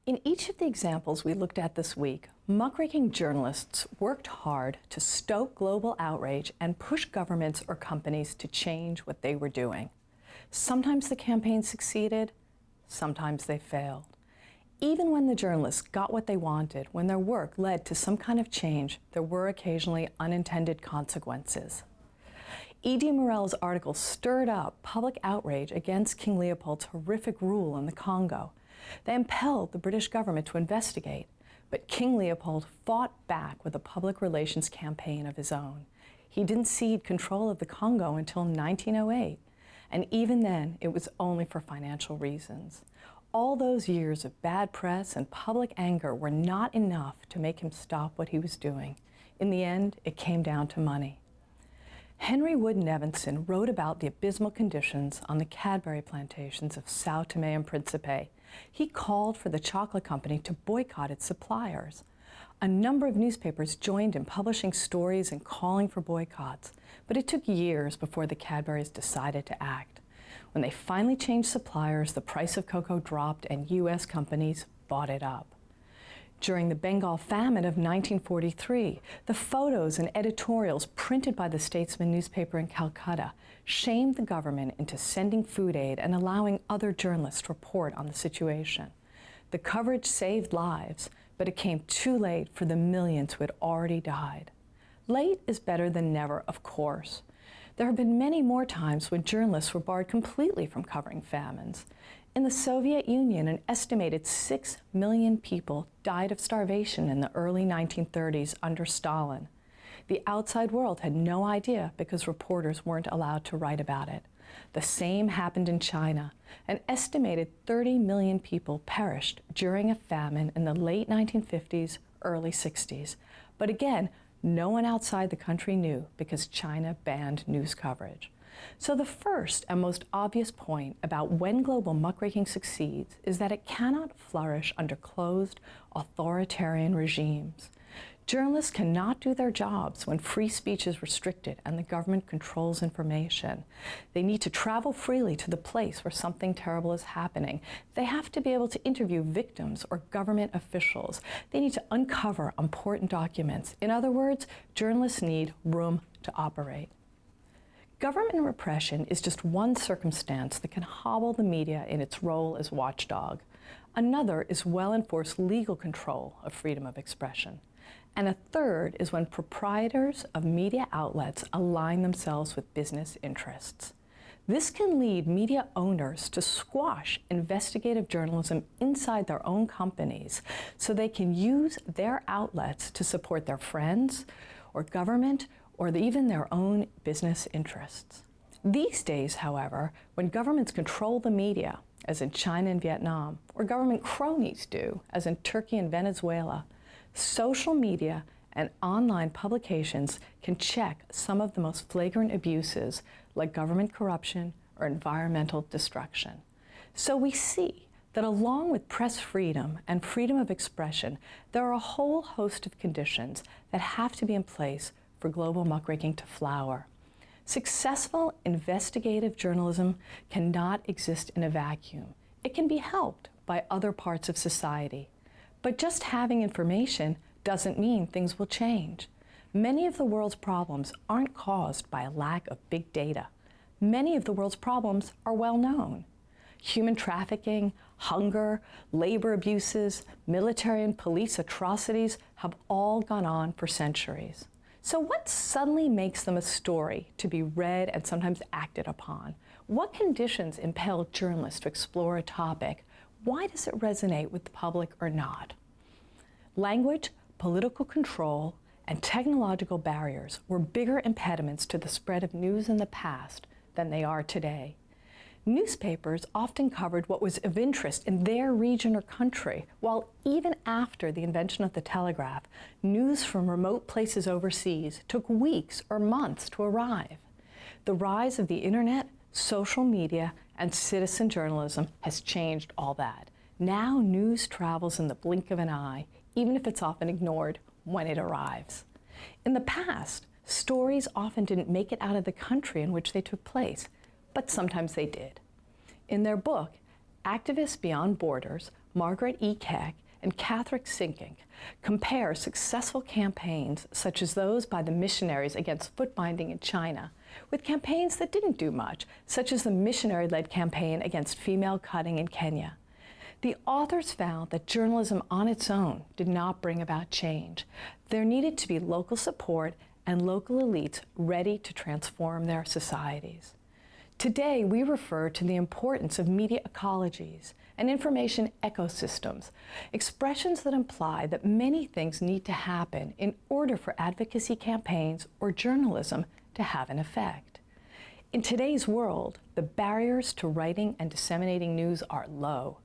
In each of the examples we looked at this week, muckraking journalists worked hard to stoke global outrage and push governments or companies to change what they were doing. Sometimes the campaign succeeded, sometimes they failed. Even when the journalists got what they wanted, when their work led to some kind of change, there were occasionally unintended consequences. E.D. Morell's article stirred up public outrage against King Leopold's horrific rule in the Congo. They impelled the British government to investigate, but King Leopold fought back with a public relations campaign of his own. He didn't cede control of the Congo until 1908, and even then it was only for financial reasons. All those years of bad press and public anger were not enough to make him stop what he was doing. In the end, it came down to money. Henry Wood Nevinson wrote about the abysmal conditions on the Cadbury plantations of São Tomé and Príncipe. He called for the chocolate company to boycott its suppliers. A number of newspapers joined in publishing stories and calling for boycotts, but it took years before the Cadburys decided to act. When they finally changed suppliers, the price of cocoa dropped and U.S. companies bought it up. During the Bengal famine of 1943, the photos and editorials printed by the Statesman newspaper in Calcutta shamed the government into sending food aid and allowing other journalists to report on the situation. The coverage saved lives, but it came too late for the millions who had already died. Late is better than never, of course. There have been many more times when journalists were barred completely from covering famines. In the Soviet Union, an estimated 6 million people died of starvation in the early 1930s under Stalin. The outside world had no idea because reporters weren't allowed to write about it. The same happened in China. An estimated 30 million people perished during a famine in the late 1950s, early 60s. But again, no one outside the country knew because China banned news coverage. So the first and most obvious point about when global muckraking succeeds is that it cannot flourish under closed, authoritarian regimes. Journalists cannot do their jobs when free speech is restricted and the government controls information. They need to travel freely to the place where something terrible is happening. They have to be able to interview victims or government officials. They need to uncover important documents. In other words, journalists need room to operate. Government repression is just one circumstance that can hobble the media in its role as watchdog. Another is well-enforced legal control of freedom of expression. And a third is when proprietors of media outlets align themselves with business interests. This can lead media owners to squash investigative journalism inside their own companies so they can use their outlets to support their friends or government or even their own business interests. These days, however, when governments control the media, as in China and Vietnam, or government cronies do, as in Turkey and Venezuela, social media and online publications can check some of the most flagrant abuses like government corruption or environmental destruction. So we see that along with press freedom and freedom of expression, there are a whole host of conditions that have to be in place for global muckraking to flower. Successful investigative journalism cannot exist in a vacuum. It can be helped by other parts of society. But just having information doesn't mean things will change. Many of the world's problems aren't caused by a lack of big data. Many of the world's problems are well known. Human trafficking, hunger, labor abuses, military and police atrocities have all gone on for centuries. So what suddenly makes them a story to be read and sometimes acted upon? What conditions impel journalists to explore a topic? Why does it resonate with the public or not? Language, political control, and technological barriers were bigger impediments to the spread of news in the past than they are today. Newspapers often covered what was of interest in their region or country, while even after the invention of the telegraph, news from remote places overseas took weeks or months to arrive. The rise of the internet, social media, and citizen journalism has changed all that. Now news travels in the blink of an eye, even if it's often ignored when it arrives. In the past, stories often didn't make it out of the country in which they took place, but sometimes they did. In their book, Activists Beyond Borders, Margaret E. Keck and Catherine Sinkink compare successful campaigns such as those by the missionaries against foot binding in China with campaigns that didn't do much, such as the missionary-led campaign against female cutting in Kenya. The authors found that journalism on its own did not bring about change. There needed to be local support and local elites ready to transform their societies. Today, we refer to the importance of media ecologies and information ecosystems, expressions that imply that many things need to happen in order for advocacy campaigns or journalism to have an effect. In today's world, the barriers to writing and disseminating news are low,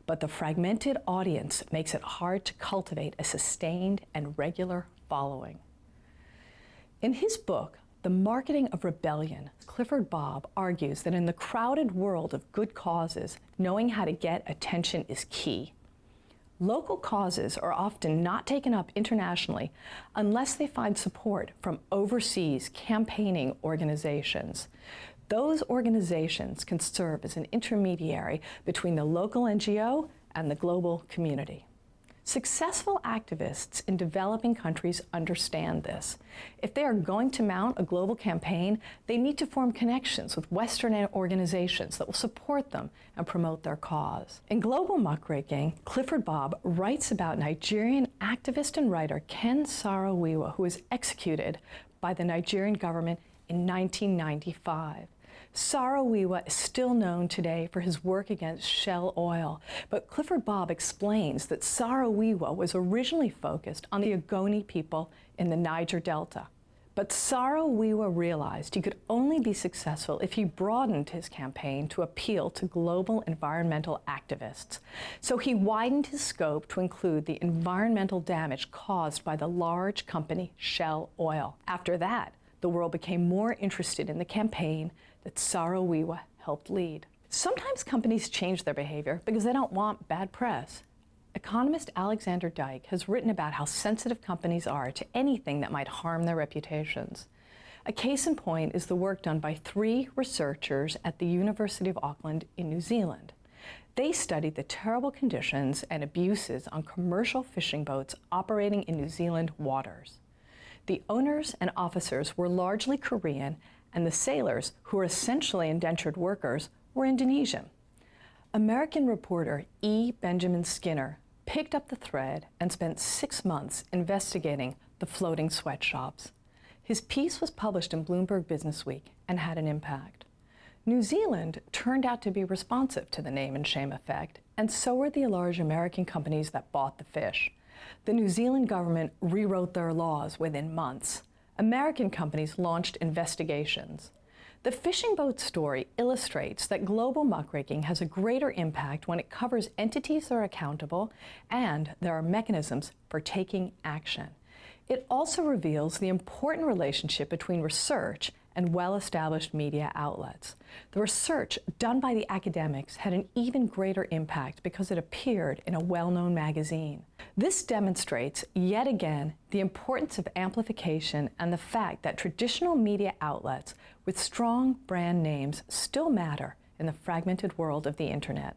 but the fragmented audience makes it hard to cultivate a sustained and regular following. In his book, The Marketing of Rebellion, Clifford Bob argues that in the crowded world of good causes, knowing how to get attention is key. Local causes are often not taken up internationally unless they find support from overseas campaigning organizations. Those organizations can serve as an intermediary between the local NGO and the global community. Successful activists in developing countries understand this. If they are going to mount a global campaign, they need to form connections with Western organizations that will support them and promote their cause. In Global Muckraking, Clifford Bob writes about Nigerian activist and writer Ken Saro-Wiwa, who was executed by the Nigerian government in 1995. Saro-Wiwa is still known today for his work against Shell Oil, but Clifford Bob explains that Saro-Wiwa was originally focused on the Ogoni people in the Niger Delta. But Saro-Wiwa realized he could only be successful if he broadened his campaign to appeal to global environmental activists. So he widened his scope to include the environmental damage caused by the large company Shell Oil. After that, the world became more interested in the campaign that Saro-Wiwa helped lead. Sometimes companies change their behavior because they don't want bad press. Economist Alexander Dyke has written about how sensitive companies are to anything that might harm their reputations. A case in point is the work done by 3 researchers at the University of Auckland in New Zealand. They studied the terrible conditions and abuses on commercial fishing boats operating in New Zealand waters. The owners and officers were largely Korean, and the sailors, who were essentially indentured workers, were Indonesian. American reporter E. Benjamin Skinner picked up the thread and spent 6 months investigating the floating sweatshops. His piece was published in Bloomberg Businessweek and had an impact. New Zealand turned out to be responsive to the name and shame effect, and so were the large American companies that bought the fish. The New Zealand government rewrote their laws within months. American companies launched investigations. The fishing boat story illustrates that global muckraking has a greater impact when it covers entities that are accountable and there are mechanisms for taking action. It also reveals the important relationship between research and well-established media outlets. The research done by the academics had an even greater impact because it appeared in a well-known magazine. This demonstrates, yet again, the importance of amplification and the fact that traditional media outlets with strong brand names still matter in the fragmented world of the internet.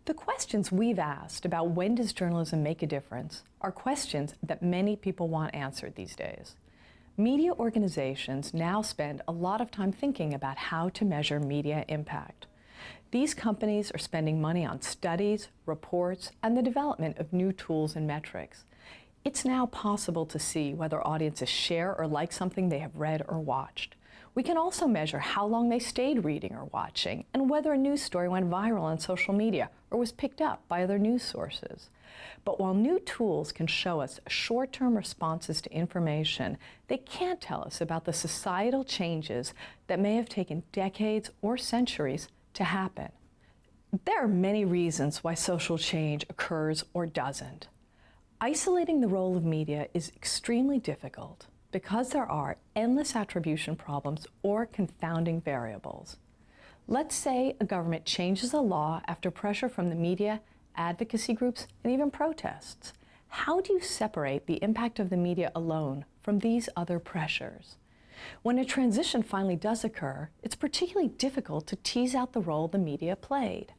The questions we've asked about when does journalism make a difference are questions that many people want answered these days. Media organizations now spend a lot of time thinking about how to measure media impact. These companies are spending money on studies, reports, and the development of new tools and metrics. It's now possible to see whether audiences share or like something they have read or watched. We can also measure how long they stayed reading or watching, and whether a news story went viral on social media or was picked up by other news sources. But while new tools can show us short-term responses to information, they can't tell us about the societal changes that may have taken decades or centuries to happen. There are many reasons why social change occurs or doesn't. Isolating the role of media is extremely difficult because there are endless attribution problems or confounding variables. Let's say a government changes a law after pressure from the media, advocacy groups, and even protests. How do you separate the impact of the media alone from these other pressures? When a transition finally does occur, it's particularly difficult to tease out the role the media played.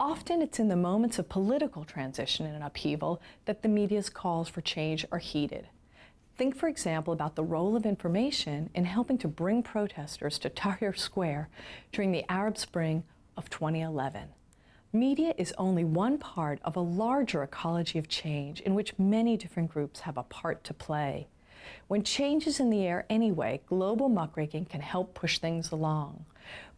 Often it's in the moments of political transition and upheaval that the media's calls for change are heeded. Think, for example, about the role of information in helping to bring protesters to Tahrir Square during the Arab Spring of 2011. Media is only one part of a larger ecology of change in which many different groups have a part to play. When change is in the air anyway, global muckraking can help push things along.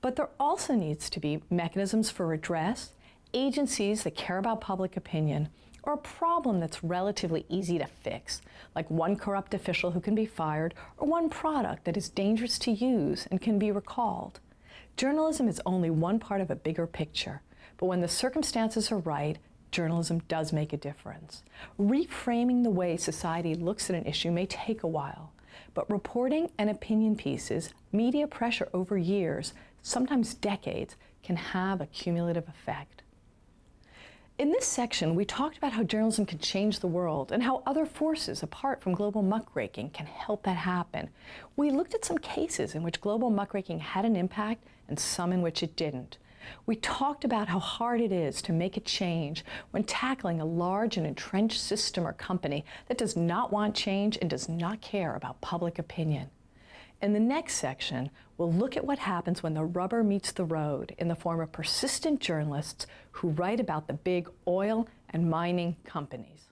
But there also needs to be mechanisms for redress, agencies that care about public opinion, or a problem that's relatively easy to fix, like one corrupt official who can be fired, or one product that is dangerous to use and can be recalled. Journalism is only one part of a bigger picture, but when the circumstances are right, journalism does make a difference. Reframing the way society looks at an issue may take a while, but reporting and opinion pieces, media pressure over years, sometimes decades, can have a cumulative effect. In this section, we talked about how journalism can change the world and how other forces apart from global muckraking can help that happen. We looked at some cases in which global muckraking had an impact and some in which it didn't. We talked about how hard it is to make a change when tackling a large and entrenched system or company that does not want change and does not care about public opinion. In the next section, we'll look at what happens when the rubber meets the road in the form of persistent journalists who write about the big oil and mining companies.